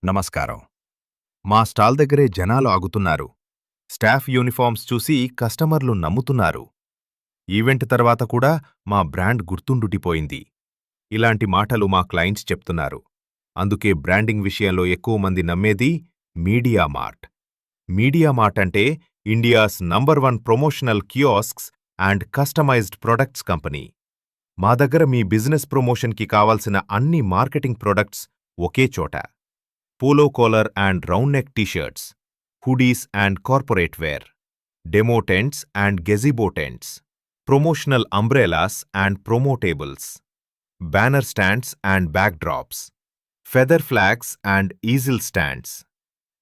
నమస్కారం. మా స్టాల్ దగ్గరే జనాలు ఆగుతున్నారు. స్టాఫ్ యూనిఫామ్స్ చూసి కస్టమర్లు నమ్ముతున్నారు. ఈవెంట్ తర్వాత కూడా మా బ్రాండ్ గుర్తుండుటిపోయింది. ఇలాంటి మాటలు మా క్లయింట్స్ చెప్తున్నారు. అందుకే బ్రాండింగ్ విషయంలో ఎక్కువ మంది నమ్మేది మీడియా మార్ట్. మీడియా మార్ట్ అంటే India's number 1 promotional kiosks and customised products company. మా దగ్గర మీ బిజినెస్ ప్రమోషన్కి కావాల్సిన అన్ని మార్కెటింగ్ ప్రొడక్ట్స్ ఒకే చోట. Polo collar and round neck t-shirts, hoodies and corporate wear, demo tents and gazebo tents, promotional umbrellas and promo tables, banner stands and backdrops, feather flags and easel stands,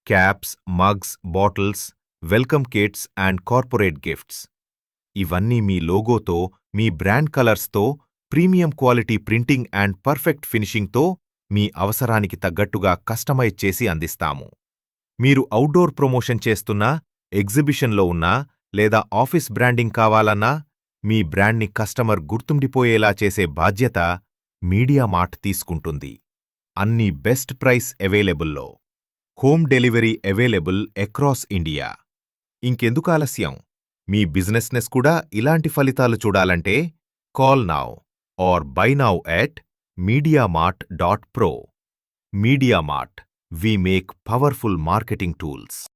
caps, mugs, bottles, welcome kits and corporate gifts. ఇవన్నీ మీ లోగోతో, మీ brand కలర్స్తో, premium quality printing and perfect ఫినిషింగ్తో మీ అవసరానికి తగ్గట్టుగా customise చేసి అందిస్తాము. మీరు అవుట్డోర్ ప్రమోషన్ చేస్తున్నా, ఎగ్జిబిషన్లో ఉన్నా లేదా ఆఫీస్ బ్రాండింగ్ కావాలన్నా మీ బ్రాండ్ని కస్టమర్ గుర్తుండిపోయేలా చేసే బాధ్యత మీడియా మార్ట్ తీసుకుంటుంది. అన్ని బెస్ట్ ప్రైస్ అవైలబుల్లో. Home delivery available across India. ఇంకెందుకు ఆలస్యం? మీ బిజినెస్నెస్ కూడా ఇలాంటి ఫలితాలు చూడాలంటే call now or buy now at mediamart.pro. Media Mart. We make powerful marketing tools.